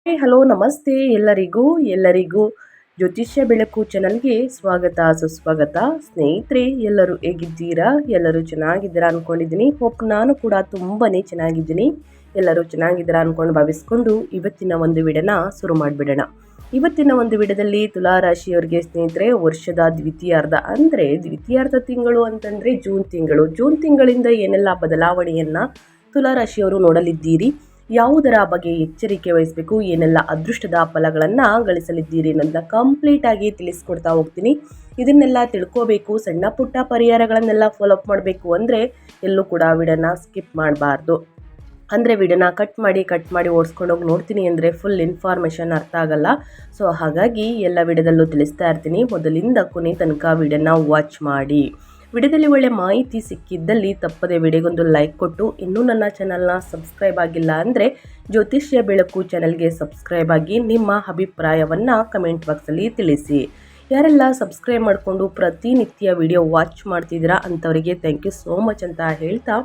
Hello ನಮಸ್ತೆ ಎಲ್ಲರಿಗೂ ಜ್ಯೋತಿಷ್ಯ ಬೆಳಕು ಚಾನಲ್ಗೆ ಸ್ವಾಗತ ಸುಸ್ವಾಗತ. ಸ್ನೇಹಿತರೆ, ಎಲ್ಲರೂ ಹೇಗಿದ್ದೀರಾ? ಎಲ್ಲರೂ ಚೆನ್ನಾಗಿದ್ದೀರಾ ಅಂದ್ಕೊಂಡಿದ್ದೀನಿ. ನಾನು ಕೂಡ ತುಂಬಾ ಚೆನ್ನಾಗಿದ್ದೀನಿ. ಎಲ್ಲರೂ ಚೆನ್ನಾಗಿದ್ದೀರಾ ಅಂದ್ಕೊಂಡು ಭಾವಿಸ್ಕೊಂಡು ಇವತ್ತಿನ ಒಂದು ವಿಡಿಯೋನ ಶುರು ಮಾಡಿಬಿಡೋಣ. ಇವತ್ತಿನ ಒಂದು ವಿಡಿಯೋದಲ್ಲಿ ತುಲಾ ರಾಶಿಯವರಿಗೆ ಸ್ನೇಹಿತರೆ, ವರ್ಷದ ದ್ವಿತೀಯಾರ್ಧ ಅಂದರೆ ದ್ವಿತೀಯಾರ್ಧ ತಿಂಗಳು ಅಂತಂದರೆ ಜೂನ್ ತಿಂಗಳಿಂದ ಏನೆಲ್ಲ ಬದಲಾವಣೆಯನ್ನು ತುಲಾ ರಾಶಿಯವರು ನೋಡಲಿದ್ದೀರಿ, ಯಾವುದರ ಬಗ್ಗೆ ಎಚ್ಚರಿಕೆ ವಹಿಸಬೇಕು, ಏನೆಲ್ಲ ಅದೃಷ್ಟದ ಫಲಗಳನ್ನು ಗಳಿಸಲಿದ್ದೀರಿ ಅನ್ನೋದನ್ನ ಕಂಪ್ಲೀಟ್ ಆಗಿ ತಿಳಿಸ್ಕೊಡ್ತಾ ಹೋಗ್ತೀನಿ. ಇದನ್ನೆಲ್ಲ ತಿಳ್ಕೋಬೇಕು, ಸಣ್ಣ ಪುಟ್ಟ ಪರಿಹಾರಗಳನ್ನೆಲ್ಲ ಫಾಲೋಅಪ್ ಮಾಡಬೇಕು ಅಂದರೆ ಎಲ್ಲೂ ಕೂಡ ವಿಡಿಯೋನ ಸ್ಕಿಪ್ ಮಾಡಬಾರ್ದು. ಅಂದರೆ ವಿಡಿಯೋನ ಕಟ್ ಮಾಡಿ ಓಡಿಸ್ಕೊಂಡೋಗಿ ನೋಡ್ತೀನಿ ಅಂದರೆ ಫುಲ್ ಇನ್ಫಾರ್ಮೇಷನ್ ಅರ್ಥ ಆಗಲ್ಲ. ಸೊ ಹಾಗಾಗಿ ಎಲ್ಲ ವಿಡಿಯೋದಲ್ಲೂ ತಿಳಿಸ್ತಾ ಇರ್ತೀನಿ. ಮೊದಲಿಂದ ಕೊನೆ ತನಕ ವಿಡಿಯೋನ ವಾಚ್ ಮಾಡಿ. ವಿಡಿಯೋದಲ್ಲಿ ಒಳ್ಳೆ ಮಾಹಿತಿ ಸಿಕ್ಕಿದ್ದಲ್ಲಿ ತಪ್ಪದೆ ವಿಡಿಯೋಗೊಂದು ಲೈಕ್ ಕೊಟ್ಟು, ಇನ್ನೂ ನನ್ನ ಚಾನಲ್ನ ಸಬ್ಸ್ಕ್ರೈಬ್ ಆಗಿಲ್ಲ ಅಂದರೆ ಜ್ಯೋತಿಷ್ಯ ಬೆಳಕು ಚಾನಲ್ಗೆ ಸಬ್ಸ್ಕ್ರೈಬ್ ಆಗಿ ನಿಮ್ಮ ಅಭಿಪ್ರಾಯವನ್ನು ಕಮೆಂಟ್ ಬಾಕ್ಸಲ್ಲಿ ತಿಳಿಸಿ. ಯಾರೆಲ್ಲ ಸಬ್ಸ್ಕ್ರೈಬ್ ಮಾಡಿಕೊಂಡು ಪ್ರತಿನಿತ್ಯ ವಿಡಿಯೋ ವಾಚ್ ಮಾಡ್ತಿದ್ದೀರಾ ಅಂಥವರಿಗೆ ಥ್ಯಾಂಕ್ ಯು ಸೋ ಮಚ್ ಅಂತ ಹೇಳ್ತಾ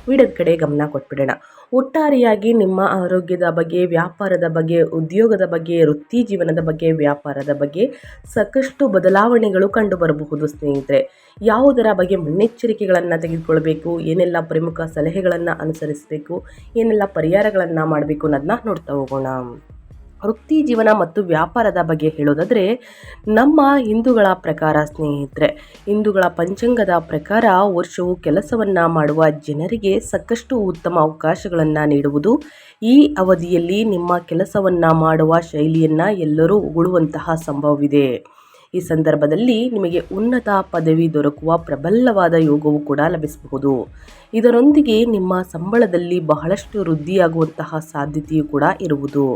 ವಿಡಿಯೋದ ಕಡೆ ಗಮನ ಕೊಟ್ಬಿಡೋಣ. ಒಟ್ಟಾರೆಯಾಗಿ ನಿಮ್ಮ ಆರೋಗ್ಯದ ಬಗ್ಗೆ, ವ್ಯಾಪಾರದ ಬಗ್ಗೆ, ಉದ್ಯೋಗದ ಬಗ್ಗೆ, ವೃತ್ತಿ ಜೀವನದ ಬಗ್ಗೆ, ವ್ಯಾಪಾರದ ಬಗ್ಗೆ ಸಾಕಷ್ಟು ಬದಲಾವಣೆಗಳು ಕಂಡು ಬರಬಹುದು ಸ್ನೇಹಿತರೆ. ಯಾವುದರ ಬಗ್ಗೆ ಮುನ್ನೆಚ್ಚರಿಕೆಗಳನ್ನು ತೆಗೆದುಕೊಳ್ಬೇಕು, ಏನೆಲ್ಲ ಪ್ರಮುಖ ಸಲಹೆಗಳನ್ನು ಅನುಸರಿಸಬೇಕು, ಏನೆಲ್ಲ ಪರಿಹಾರಗಳನ್ನು ಮಾಡಬೇಕು ಅನ್ನೋದನ್ನ ನೋಡ್ತಾ ಹೋಗೋಣ. ವೃತ್ತಿ ಜೀವನ ಮತ್ತು ವ್ಯಾಪಾರದ ಬಗ್ಗೆ ಹೇಳೋದಾದರೆ, ನಮ್ಮ ಹಿಂದೂಗಳ ಪ್ರಕಾರ ಸ್ನೇಹಿತರೆ, ಹಿಂದೂಗಳ ಪಂಚಾಂಗದ ಪ್ರಕಾರ ವರ್ಷವು ಕೆಲಸವನ್ನು ಮಾಡುವ ಜನರಿಗೆ ಸಾಕಷ್ಟು ಉತ್ತಮ ಅವಕಾಶಗಳನ್ನು ನೀಡುವುದು. ಈ ಅವಧಿಯಲ್ಲಿ ನಿಮ್ಮ ಕೆಲಸವನ್ನು ಮಾಡುವ ಶೈಲಿಯನ್ನು ಎಲ್ಲರೂ ಹೊಗಳುವಂತಹ ಸಂಭವವಿದೆ. ಈ ಸಂದರ್ಭದಲ್ಲಿ ನಿಮಗೆ ಉನ್ನತ ಪದವಿ ದೊರಕುವ ಪ್ರಬಲವಾದ ಯೋಗವು ಕೂಡ ಲಭಿಸಬಹುದು. ಇದರೊಂದಿಗೆ ನಿಮ್ಮ ಸಂಬಳದಲ್ಲಿ ಬಹಳಷ್ಟು ವೃದ್ಧಿಯಾಗುವಂತಹ ಸಾಧ್ಯತೆಯೂ ಕೂಡ ಇರುವುದು.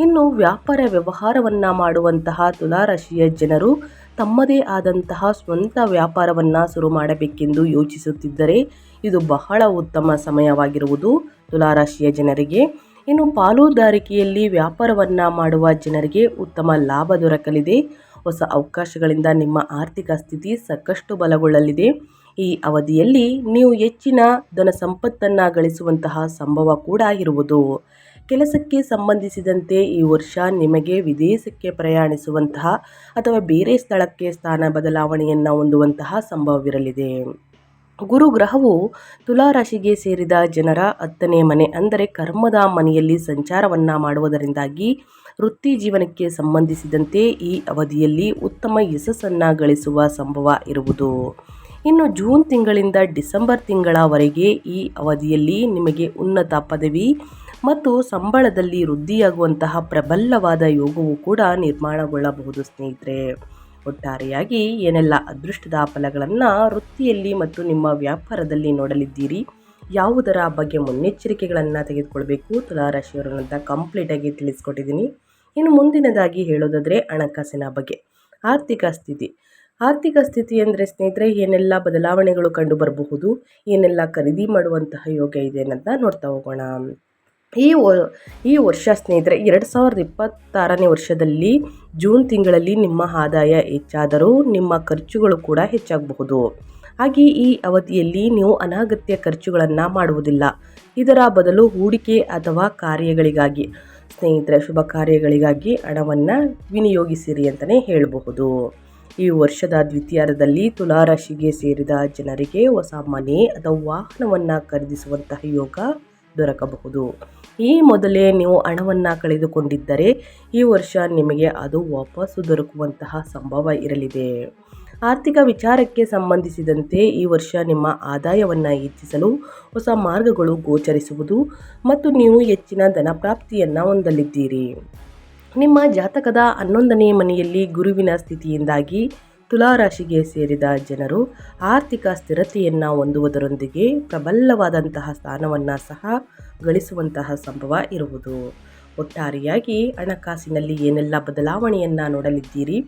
ಇನ್ನು ವ್ಯಾಪಾರ ವ್ಯವಹಾರವನ್ನು ಮಾಡುವಂತಹ ತುಲಾರಾಶಿಯ ಜನರು ತಮ್ಮದೇ ಆದಂತಹ ಸ್ವಂತ ವ್ಯಾಪಾರವನ್ನು ಶುರು ಮಾಡಬೇಕೆಂದು ಯೋಚಿಸುತ್ತಿದ್ದರೆ ಇದು ಬಹಳ ಉತ್ತಮ ಸಮಯವಾಗಿರುವುದು ತುಲಾರಾಶಿಯ ಜನರಿಗೆ. ಇನ್ನು ಪಾಲುದಾರಿಕೆಯಲ್ಲಿ ವ್ಯಾಪಾರವನ್ನು ಮಾಡುವ ಜನರಿಗೆ ಉತ್ತಮ ಲಾಭ ದೊರಕಲಿದೆ. ಹೊಸ ಅವಕಾಶಗಳಿಂದ ನಿಮ್ಮ ಆರ್ಥಿಕ ಸ್ಥಿತಿ ಸಾಕಷ್ಟು ಬಲಗೊಳ್ಳಲಿದೆ. ಈ ಅವಧಿಯಲ್ಲಿ ನೀವು ಹೆಚ್ಚಿನ ಧನ ಸಂಪತ್ತನ್ನು ಗಳಿಸುವಂತಹ ಸಂಭವ ಕೂಡ ಇರುವುದು. ಕೆಲಸಕ್ಕೆ ಸಂಬಂಧಿಸಿದಂತೆ ಈ ವರ್ಷ ನಿಮಗೆ ವಿದೇಶಕ್ಕೆ ಪ್ರಯಾಣಿಸುವಂತಹ ಅಥವಾ ಬೇರೆ ಸ್ಥಳಕ್ಕೆ ಸ್ಥಾನ ಬದಲಾವಣೆಯನ್ನು ಹೊಂದುವಂತಹ ಸಂಭವವಿರಲಿದೆ. ಗುರು ಗ್ರಹವು ತುಲಾರಾಶಿಗೆ ಸೇರಿದ ಜನರ 10ನೇ ಮನೆ ಅಂದರೆ ಕರ್ಮದ ಮನೆಯಲ್ಲಿ ಸಂಚಾರವನ್ನು ಮಾಡುವುದರಿಂದಾಗಿ ವೃತ್ತಿ ಜೀವನಕ್ಕೆ ಸಂಬಂಧಿಸಿದಂತೆ ಈ ಅವಧಿಯಲ್ಲಿ ಉತ್ತಮ ಯಶಸ್ಸನ್ನು ಗಳಿಸುವ ಸಂಭವ ಇರುವುದು. ಇನ್ನು ಜೂನ್ ತಿಂಗಳಿಂದ ಡಿಸೆಂಬರ್ ತಿಂಗಳವರೆಗೆ ಈ ಅವಧಿಯಲ್ಲಿ ನಿಮಗೆ ಉನ್ನತ ಪದವಿ ಮತ್ತು ಸಂಬಳದಲ್ಲಿ ವೃದ್ಧಿಯಾಗುವಂತಹ ಪ್ರಬಲವಾದ ಯೋಗವು ಕೂಡ ನಿರ್ಮಾಣಗೊಳ್ಳಬಹುದು ಸ್ನೇಹಿತರೆ. ಒಟ್ಟಾರೆಯಾಗಿ ಏನೆಲ್ಲ ಅದೃಷ್ಟದ ಫಲಗಳನ್ನು ವೃತ್ತಿಯಲ್ಲಿ ಮತ್ತು ನಿಮ್ಮ ವ್ಯಾಪಾರದಲ್ಲಿ ನೋಡಲಿದ್ದೀರಿ, ಯಾವುದರ ಬಗ್ಗೆ ಮುನ್ನೆಚ್ಚರಿಕೆಗಳನ್ನು ತೆಗೆದುಕೊಳ್ಬೇಕು ತುಲಾರಾಶಿಯವರು ಅಂತ ಕಂಪ್ಲೀಟಾಗಿ ತಿಳಿಸ್ಕೊಟ್ಟಿದ್ದೀನಿ. ಇನ್ನು ಮುಂದಿನದಾಗಿ ಹೇಳೋದಾದರೆ ಹಣಕಾಸಿನ ಬಗ್ಗೆ. ಆರ್ಥಿಕ ಸ್ಥಿತಿ ಅಂದರೆ ಸ್ನೇಹಿತರೆ, ಏನೆಲ್ಲ ಬದಲಾವಣೆಗಳು ಕಂಡು ಬರಬಹುದು, ಏನೆಲ್ಲ ಖರೀದಿ ಮಾಡುವಂತಹ ಯೋಗ ಇದೆ ಅನ್ನೋದನ್ನ ನೋಡ್ತಾ ಹೋಗೋಣ. ಈ ವರ್ಷ ಸ್ನೇಹಿತರೆ 2026ನೇ ವರ್ಷದಲ್ಲಿ ಜೂನ್ ತಿಂಗಳಲ್ಲಿ ನಿಮ್ಮ ಆದಾಯ ಹೆಚ್ಚಾದರೂ ನಿಮ್ಮ ಖರ್ಚುಗಳು ಕೂಡ ಹೆಚ್ಚಾಗಬಹುದು. ಹಾಗೆ ಈ ಅವಧಿಯಲ್ಲಿ ನೀವು ಅನಗತ್ಯ ಖರ್ಚುಗಳನ್ನು ಮಾಡುವುದಿಲ್ಲ. ಇದರ ಬದಲು ಹೂಡಿಕೆ ಅಥವಾ ಕಾರ್ಯಗಳಿಗಾಗಿ ಸ್ನೇಹಿತರೆ, ಶುಭ ಕಾರ್ಯಗಳಿಗಾಗಿ ಹಣವನ್ನು ವಿನಿಯೋಗಿಸಿರಿ ಅಂತಲೇ ಹೇಳಬಹುದು. ಈ ವರ್ಷದ ದ್ವಿತೀಯಾರ್ಧದಲ್ಲಿ ತುಲಾರಾಶಿಗೆ ಸೇರಿದ ಜನರಿಗೆ ಹೊಸ ಮನೆ ಅಥವಾ ವಾಹನವನ್ನು ಖರೀದಿಸುವಂತಹ ಯೋಗ ದೊರಕಬಹುದು. ಈ ಮೊದಲೇ ನೀವು ಹಣವನ್ನು ಕಳೆದುಕೊಂಡಿದ್ದರೆ ಈ ವರ್ಷ ನಿಮಗೆ ಅದು ವಾಪಸ್ಸು ದೊರಕುವಂತಹ ಸಂಭವ ಇರಲಿದೆ. ಆರ್ಥಿಕ ವಿಚಾರಕ್ಕೆ ಸಂಬಂಧಿಸಿದಂತೆ ಈ ವರ್ಷ ನಿಮ್ಮ ಆದಾಯವನ್ನು ಹೆಚ್ಚಿಸಲು ಹೊಸ ಮಾರ್ಗಗಳು ಗೋಚರಿಸುವುದು ಮತ್ತು ನೀವು ಹೆಚ್ಚಿನ ಧನಪ್ರಾಪ್ತಿಯನ್ನು ಹೊಂದಲಿದ್ದೀರಿ. ನಿಮ್ಮ ಜಾತಕದ 11ನೇ ಮನೆಯಲ್ಲಿ ಗುರುವಿನ ಸ್ಥಿತಿಯಿಂದಾಗಿ ತುಲಾರಾಶಿಗೆ ಸೇರಿದ ಜನರು ಆರ್ಥಿಕ ಸ್ಥಿರತೆಯನ್ನು ಹೊಂದುವುದರೊಂದಿಗೆ ಪ್ರಬಲವಾದಂತಹ ಸ್ಥಾನವನ್ನು ಸಹ ಗಳಿಸುವಂತಹ ಸಂಭವ ಇರುವುದು. ಒಟ್ಟಾರೆಯಾಗಿ ಹಣಕಾಸಿನಲ್ಲಿ ಏನೆಲ್ಲ ಬದಲಾವಣೆಯನ್ನು ನೋಡಲಿದ್ದೀರಿ,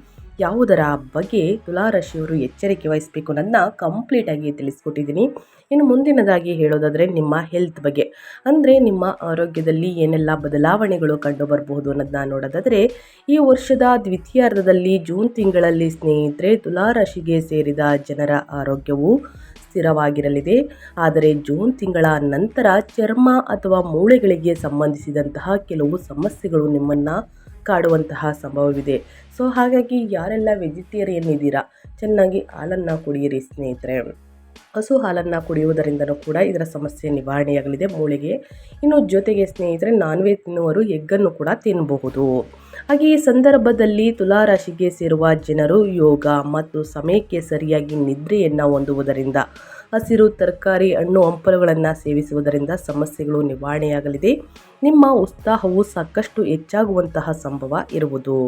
ಯಾವುದರ ಬಗ್ಗೆ ತುಲಾರಾಶಿಯವರು ಎಚ್ಚರಿಕೆ ವಹಿಸಬೇಕು ಅನ್ನೋದನ್ನ ಕಂಪ್ಲೀಟಾಗಿ ತಿಳಿಸ್ಕೊಟ್ಟಿದ್ದೀನಿ. ಇನ್ನು ಮುಂದಿನದಾಗಿ ಹೇಳೋದಾದರೆ ನಿಮ್ಮ ಹೆಲ್ತ್ ಬಗ್ಗೆ, ಅಂದರೆ ನಿಮ್ಮ ಆರೋಗ್ಯದಲ್ಲಿ ಏನೆಲ್ಲ ಬದಲಾವಣೆಗಳು ಕಂಡು ಬರಬಹುದು ಅನ್ನೋದನ್ನ ನೋಡೋದಾದರೆ, ಈ ವರ್ಷದ ದ್ವಿತೀಯಾರ್ಧದಲ್ಲಿ ಜೂನ್ ತಿಂಗಳಲ್ಲಿ ಸ್ನೇಹಿತರೆ ತುಲಾರಾಶಿಗೆ ಸೇರಿದ ಜನರ ಆರೋಗ್ಯವು ಸ್ಥಿರವಾಗಿರಲಿದೆ. ಆದರೆ ಜೂನ್ ತಿಂಗಳ ನಂತರ ಚರ್ಮ ಅಥವಾ ಮೂಳೆಗಳಿಗೆ ಸಂಬಂಧಿಸಿದಂತಹ ಕೆಲವು ಸಮಸ್ಯೆಗಳು ನಿಮ್ಮನ್ನು ಕಾಡುವಂತಹ ಸಂಭವವಿದೆ. ಸೊ ಹಾಗಾಗಿ ಯಾರೆಲ್ಲ ವೆಜಿಟೇರಿಯನ್ ಇದ್ದೀರಾ, ಚೆನ್ನಾಗಿ ಹಾಲನ್ನು ಕುಡಿಯಿರಿ ಸ್ನೇಹಿತರೆ. ಹಸು ಹಾಲನ್ನು ಕುಡಿಯುವುದರಿಂದನೂ ಕೂಡ ಇದರ ಸಮಸ್ಯೆ ನಿವಾರಣೆಯಾಗಲಿದೆ ಮೂಳೆಗೆ. ಇನ್ನು ಜೊತೆಗೆ ಸ್ನೇಹಿತರೆ, ನಾನ್ ವೆಜ್ ತಿನ್ನುವರು ಎಗ್ಗನ್ನು ಕೂಡ ತಿನ್ನಬಹುದು. ಹಾಗೆ ಈ ಸಂದರ್ಭದಲ್ಲಿ ತುಲಾರಾಶಿಗೆ ಸೇರುವ ಜನರು ಯೋಗ ಮತ್ತು ಸಮಯಕ್ಕೆ ಸರಿಯಾಗಿ ನಿದ್ರೆಯನ್ನು ಹೊಂದುವುದರಿಂದ, ಹಸಿರು ತರಕಾರಿ, ಹಣ್ಣು ಹಂಪಲುಗಳನ್ನು ಸೇವಿಸುವುದರಿಂದ ಸಮಸ್ಯೆಗಳು ನಿವಾರಣೆಯಾಗಲಿದೆ. ನಿಮ್ಮ ಉತ್ಸಾಹವು ಸಾಕಷ್ಟು ಹೆಚ್ಚಾಗುವಂತಹ ಸಂಭವ ಇರುವುದು.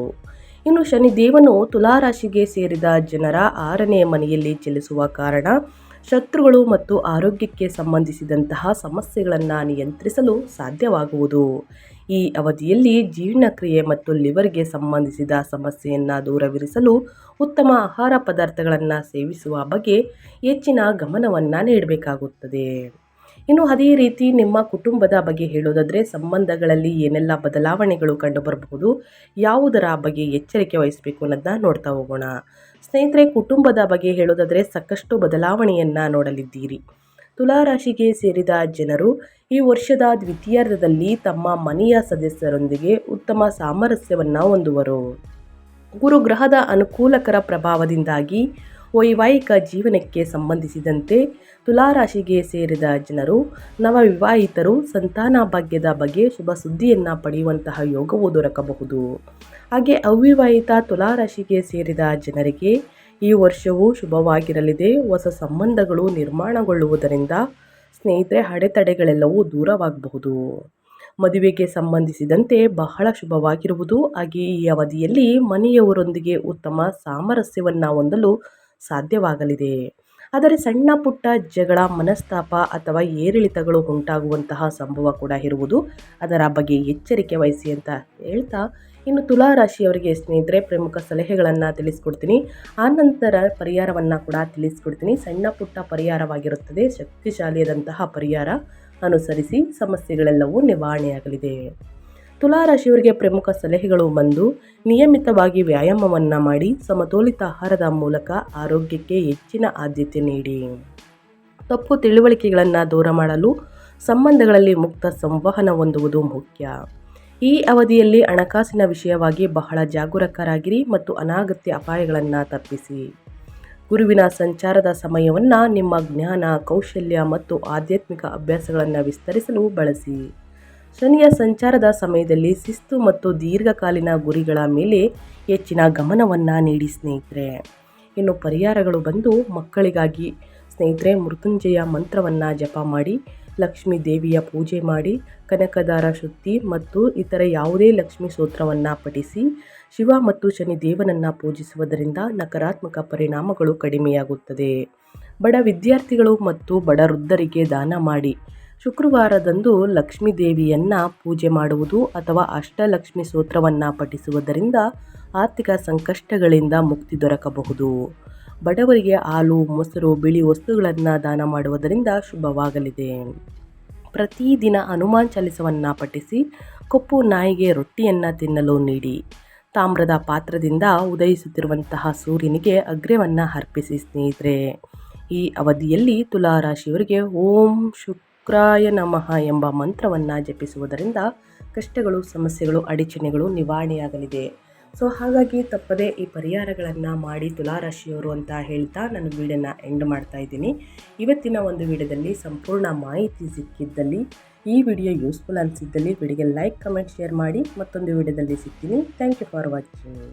ಇನ್ನು ಶನಿದೇವನು ತುಲಾರಾಶಿಗೆ ಸೇರಿದ ಜನರ 6ನೇ ಮನೆಯಲ್ಲಿ ಚಲಿಸುವ ಕಾರಣ ಶತ್ರುಗಳು ಮತ್ತು ಆರೋಗ್ಯಕ್ಕೆ ಸಂಬಂಧಿಸಿದಂತಹ ಸಮಸ್ಯೆಗಳನ್ನು ನಿಯಂತ್ರಿಸಲು ಸಾಧ್ಯವಾಗುವುದು. ಈ ಅವಧಿಯಲ್ಲಿ ಜೀರ್ಣಕ್ರಿಯೆ ಮತ್ತು ಲಿವರ್ಗೆ ಸಂಬಂಧಿಸಿದ ಸಮಸ್ಯೆಯನ್ನು ದೂರವಿರಿಸಲು ಉತ್ತಮ ಆಹಾರ ಪದಾರ್ಥಗಳನ್ನು ಸೇವಿಸುವ ಬಗ್ಗೆ ಹೆಚ್ಚಿನ ಗಮನವನ್ನು ನೀಡಬೇಕಾಗುತ್ತದೆ. ಇನ್ನು ಅದೇ ರೀತಿ ನಿಮ್ಮ ಕುಟುಂಬದ ಬಗ್ಗೆ ಹೇಳೋದಾದರೆ, ಸಂಬಂಧಗಳಲ್ಲಿ ಏನೆಲ್ಲ ಬದಲಾವಣೆಗಳು ಕಂಡುಬರಬಹುದು, ಯಾವುದರ ಬಗ್ಗೆ ಎಚ್ಚರಿಕೆ ವಹಿಸಬೇಕು ಅನ್ನೋದನ್ನ ನೋಡ್ತಾ ಹೋಗೋಣ. ಸ್ನೇಹಿತರೆ, ಕುಟುಂಬದ ಬಗ್ಗೆ ಹೇಳೋದಾದರೆ ಸಾಕಷ್ಟು ಬದಲಾವಣೆಯನ್ನು ನೋಡಲಿದ್ದೀರಿ. ತುಲಾರಾಶಿಗೆ ಸೇರಿದ ಜನರು ಈ ವರ್ಷದ ದ್ವಿತೀಯಾರ್ಧದಲ್ಲಿ ತಮ್ಮ ಮನೆಯ ಸದಸ್ಯರೊಂದಿಗೆ ಉತ್ತಮ ಸಾಮರಸ್ಯವನ್ನು ಹೊಂದುವರು. ಗುರುಗ್ರಹದ ಅನುಕೂಲಕರ ಪ್ರಭಾವದಿಂದಾಗಿ ವೈವಾಹಿಕ ಜೀವನಕ್ಕೆ ಸಂಬಂಧಿಸಿದಂತೆ ತುಲಾರಾಶಿಗೆ ಸೇರಿದ ಜನರು, ನವವಿವಾಹಿತರು ಸಂತಾನ ಭಾಗ್ಯದ ಬಗ್ಗೆ ಶುಭ ಸುದ್ದಿಯನ್ನು ಪಡೆಯುವಂತಹ ಯೋಗವು ದೊರಕಬಹುದು. ಹಾಗೆ ಅವಿವಾಹಿತ ತುಲಾರಾಶಿಗೆ ಸೇರಿದ ಜನರಿಗೆ ಈ ವರ್ಷವೂ ಶುಭವಾಗಿರಲಿದೆ. ಹೊಸ ಸಂಬಂಧಗಳು ನಿರ್ಮಾಣಗೊಳ್ಳುವುದರಿಂದ ಸ್ನೇಹಿತರೆ, ಅಡೆತಡೆಗಳೆಲ್ಲವೂ ದೂರವಾಗಬಹುದು. ಮದುವೆಗೆ ಸಂಬಂಧಿಸಿದಂತೆ ಬಹಳ ಶುಭವಾಗಿರುವುದು. ಹಾಗೆ ಈ ಅವಧಿಯಲ್ಲಿ ಮನೆಯವರೊಂದಿಗೆ ಉತ್ತಮ ಸಾಮರಸ್ಯವನ್ನು ಹೊಂದಲು ಸಾಧ್ಯವಾಗಲಿದೆ. ಆದರೆ ಸಣ್ಣ ಪುಟ್ಟ ಜಗಳ, ಮನಸ್ತಾಪ ಅಥವಾ ಏರಿಳಿತಗಳು ಉಂಟಾಗುವಂತಹ ಸಂಭವ ಕೂಡ ಇರುವುದು. ಅದರ ಬಗ್ಗೆ ಎಚ್ಚರಿಕೆ ವಹಿಸಿ ಅಂತ ಹೇಳ್ತಾ, ಇನ್ನು ತುಲಾರಾಶಿಯವರಿಗೆ ಸ್ನೇಹಿತರೆ ಪ್ರಮುಖ ಸಲಹೆಗಳನ್ನು ತಿಳಿಸ್ಕೊಡ್ತೀನಿ. ಆನಂತರ ಪರಿಹಾರವನ್ನು ಕೂಡ ತಿಳಿಸ್ಕೊಡ್ತೀನಿ. ಸಣ್ಣ ಪುಟ್ಟ ಪರಿಹಾರವಾಗಿರುತ್ತದೆ. ಶಕ್ತಿಶಾಲಿಯಾದಂತಹ ಪರಿಹಾರ ಅನುಸರಿಸಿ ಸಮಸ್ಯೆಗಳೆಲ್ಲವೂ ನಿವಾರಣೆಯಾಗಲಿದೆ. ತುಲಾರಾಶಿಯವರಿಗೆ ಪ್ರಮುಖ ಸಲಹೆಗಳು ಬಂದು, ನಿಯಮಿತವಾಗಿ ವ್ಯಾಯಾಮವನ್ನು ಮಾಡಿ ಸಮತೋಲಿತ ಆಹಾರದ ಮೂಲಕ ಆರೋಗ್ಯಕ್ಕೆ ಹೆಚ್ಚಿನ ಆದ್ಯತೆ ನೀಡಿ. ತಪ್ಪು ತಿಳುವಳಿಕೆಗಳನ್ನು ದೂರ ಮಾಡಲು ಸಂಬಂಧಗಳಲ್ಲಿ ಮುಕ್ತ ಸಂವಹನ ಹೊಂದುವುದು ಮುಖ್ಯ. ಈ ಅವಧಿಯಲ್ಲಿ ಹಣಕಾಸಿನ ವಿಷಯವಾಗಿ ಬಹಳ ಜಾಗರೂಕರಾಗಿರಿ ಮತ್ತು ಅನಗತ್ಯ ಅಪಾಯಗಳನ್ನು ತಪ್ಪಿಸಿ. ಗುರುವಿನ ಸಂಚಾರದ ಸಮಯವನ್ನು ನಿಮ್ಮ ಜ್ಞಾನ, ಕೌಶಲ್ಯ ಮತ್ತು ಆಧ್ಯಾತ್ಮಿಕ ಅಭ್ಯಾಸಗಳನ್ನು ವಿಸ್ತರಿಸಲು ಬಳಸಿ. ಶನಿಯ ಸಂಚಾರದ ಸಮಯದಲ್ಲಿ ಶಿಸ್ತು ಮತ್ತು ದೀರ್ಘಕಾಲೀನ ಗುರಿಗಳ ಮೇಲೆ ಹೆಚ್ಚಿನ ಗಮನವನ್ನು ನೀಡಿ ಸ್ನೇಹಿತರೆ. ಇನ್ನು ಪರಿಹಾರಗಳು ಬಂದು, ಮಕ್ಕಳಿಗಾಗಿ ಸ್ನೇಹಿತರೆ ಮೃತ್ಯುಂಜಯ ಮಂತ್ರವನ್ನು ಜಪ ಮಾಡಿ, ಲಕ್ಷ್ಮೀ ದೇವಿಯ ಪೂಜೆ ಮಾಡಿ, ಕನಕದಾರ ಶುದ್ಧಿ ಮತ್ತು ಇತರ ಯಾವುದೇ ಲಕ್ಷ್ಮೀ ಸ್ತೋತ್ರವನ್ನು ಪಠಿಸಿ, ಶಿವ ಮತ್ತು ಶನಿ ದೇವನನ್ನು ಪೂಜಿಸುವುದರಿಂದ ನಕಾರಾತ್ಮಕ ಪರಿಣಾಮಗಳು ಕಡಿಮೆಯಾಗುತ್ತದೆ. ಬಡ ವಿದ್ಯಾರ್ಥಿಗಳು ಮತ್ತು ಬಡ ವೃದ್ಧರಿಗೆ ದಾನ ಮಾಡಿ. ಶುಕ್ರವಾರದಂದು ಲಕ್ಷ್ಮೀ ದೇವಿಯನ್ನು ಪೂಜೆ ಮಾಡುವುದು ಅಥವಾ ಅಷ್ಟಲಕ್ಷ್ಮಿ ಸ್ತೋತ್ರವನ್ನು ಪಠಿಸುವುದರಿಂದ ಆರ್ಥಿಕ ಸಂಕಷ್ಟಗಳಿಂದ ಮುಕ್ತಿ ದೊರಕಬಹುದು. ಬಡವರಿಗೆ ಹಾಲು, ಮೊಸರು, ಬಿಳಿ ವಸ್ತುಗಳನ್ನು ದಾನ ಮಾಡುವುದರಿಂದ ಶುಭವಾಗಲಿದೆ. ಪ್ರತಿದಿನ ಹನುಮಾನ್ ಚಾಲಿಸವನ್ನು ಪಠಿಸಿ, ಕಪ್ಪು ನಾಯಿಗೆ ರೊಟ್ಟಿಯನ್ನು ತಿನ್ನಲು ನೀಡಿ. ತಾಮ್ರದ ಪಾತ್ರದಿಂದ ಉದಯಿಸುತ್ತಿರುವಂತಹ ಸೂರ್ಯನಿಗೆ ಅರ್ಘ್ಯವನ್ನು ಅರ್ಪಿಸಿ ಸ್ನೇಹಿತರೆ. ಈ ಅವಧಿಯಲ್ಲಿ ತುಲಾರಾಶಿಯವರಿಗೆ ಓಂ ಶುಕ್ರಾಯ ನಮಃ ಎಂಬ ಮಂತ್ರವನ್ನು ಜಪಿಸುವುದರಿಂದ ಕಷ್ಟಗಳು, ಸಮಸ್ಯೆಗಳು, ಅಡಚಣೆಗಳು ನಿವಾರಣೆಯಾಗಲಿದೆ. ಸೊ ಹಾಗಾಗಿ ತಪ್ಪದೇ ಈ ಪರಿಹಾರಗಳನ್ನು ಮಾಡಿ ತುಲಾರಾಶಿಯವರು ಅಂತ ಹೇಳ್ತಾ ನಾನು ವಿಡಿಯೋನ ಎಂಡ್ ಮಾಡ್ತಾ ಇದ್ದೀನಿ. ಇವತ್ತಿನ ಒಂದು ವಿಡಿಯೋದಲ್ಲಿ ಸಂಪೂರ್ಣ ಮಾಹಿತಿ ಸಿಕ್ಕಿದ್ದಲ್ಲಿ, ಈ ವಿಡಿಯೋ ಯೂಸ್ಫುಲ್ ಅನಿಸಿದ್ದಲ್ಲಿ ವಿಡಿಯೋಗೆ ಲೈಕ್, ಕಮೆಂಟ್, ಶೇರ್ ಮಾಡಿ. ಮತ್ತೊಂದು ವಿಡಿಯೋದಲ್ಲಿ ಸಿಗ್ತೀನಿ. Thank you for watching.